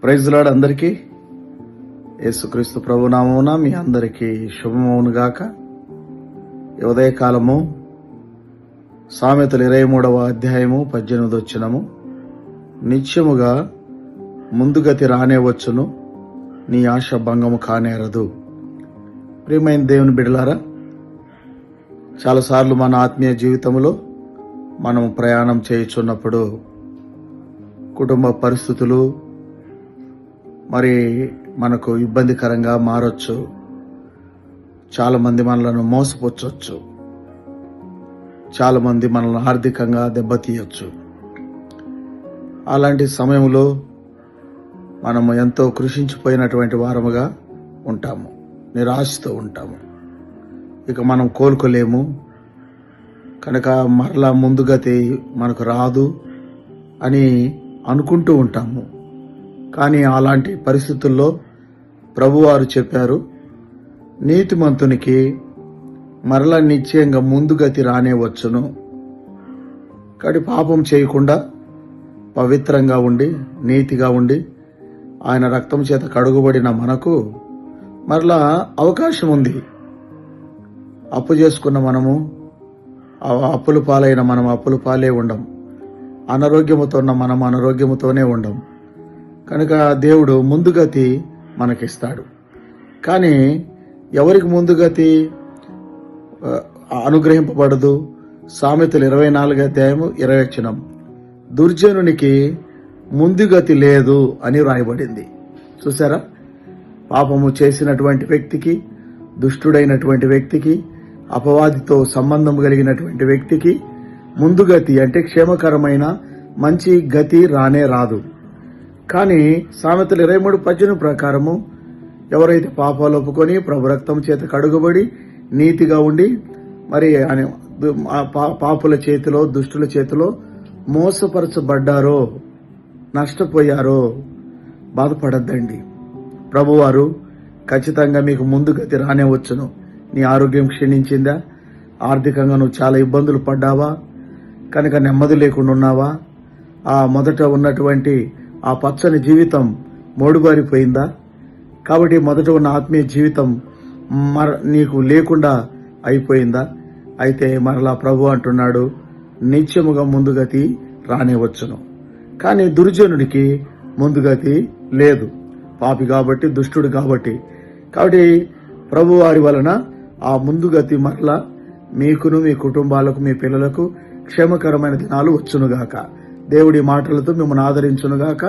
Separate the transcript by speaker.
Speaker 1: Praise lord అందరికీ యేసుక్రీస్తు ప్రభునామమున మీ అందరికీ శుభమవును గాక. ఉదయకాలము సామెతలు 23వ అధ్యాయము 18వ వచనము, నిత్యముగా ముందుగతి రానే వచ్చును, నీ ఆశ భంగము కానేరదు. ప్రియమైన దేవుని బిడ్డలారా, చాలాసార్లు మన ఆత్మీయ జీవితంలో మనం ప్రయాణం చేయుచున్నప్పుడు కుటుంబ పరిస్థితులు మరి మనకు ఇబ్బందికరంగా మారొచ్చు. చాలామంది మనలను మోసపుచ్చవచ్చు, చాలామంది మనల్ని ఆర్థికంగా దెబ్బతీయచ్చు. అలాంటి సమయంలో మనము ఎంతో కృషించిపోయినటువంటి వారముగా ఉంటాము, నిరాశతో ఉంటాము. ఇక మనం కోలుకోలేము కనుక మరలా ముందుగతి మనకు రాదు అని అనుకుంటూ ఉంటాము. కానీ అలాంటి పరిస్థితుల్లో ప్రభువారు చెప్పారు, నీతిమంతునికి మరలా నిశ్చయంగా ముందుగతి రానే వచ్చును. కాబట్టి పాపం చేయకుండా పవిత్రంగా ఉండి నీతిగా ఉండి ఆయన రక్తం చేత కడుగుబడిన మనకు మరలా అవకాశం ఉంది. అప్పు చేసుకున్న మనము అప్పుల పాలైన మనం అప్పుల పాలే ఉండం, అనారోగ్యముతో ఉన్న మనం అనారోగ్యముతోనే ఉండం. కనుక దేవుడు ముందుగతి మనకిస్తాడు. కానీ ఎవరికి ముందుగతి అనుగ్రహింపబడదు? సామెతలు 24వ అధ్యాయము 20వ వచనం, దుర్జనునికి ముందుగతి లేదు అని రాయబడింది. చూసారా, పాపము చేసినటువంటి వ్యక్తికి, దుష్టుడైనటువంటి వ్యక్తికి, అపవాదితో సంబంధం కలిగినటువంటి వ్యక్తికి ముందుగతి అంటే క్షేమకరమైన మంచి గతి రానే రాదు. కానీ సామెతలు 23:18 ప్రకారము ఎవరైతే పాపాలు ఒప్పుకొని ప్రభు రక్తం చేత కడుగుబడి నీతిగా ఉండి మరి పాపుల చేతిలో దుష్టుల చేతిలో మోసపరచబడ్డారో, నష్టపోయారో బాధపడద్దండి. ప్రభువారు ఖచ్చితంగా మీకు ముందుగతి రానే వచ్చును. నీ ఆరోగ్యం క్షీణించిందా? ఆర్థికంగా నువ్వు చాలా ఇబ్బందులు పడ్డావా? కనుక నెమ్మది లేకుండా ఉన్నావా? ఆ మొదట ఉన్నటువంటి ఆ పచ్చని జీవితం మోడుబారిపోయిందా? కాబట్టి మొదట ఉన్న ఆత్మీయ జీవితం నీకు లేకుండా అయిపోయిందా? అయితే మరలా ప్రభు అంటున్నాడు, నిత్యముగా ముందుగతి రానే వచ్చును. కానీ దుర్జనుడికి ముందుగతి లేదు, పాపి కాబట్టి, దుష్టుడు కాబట్టి. ప్రభు వారి వలన ఆ ముందుగతి మరలా మీకును మీ కుటుంబాలకు మీ పిల్లలకు క్షేమకరమైన దినాలు వచ్చునుగాక. దేవుడి మాటలతో మిమ్మల్ని ఆదరించునుగాక.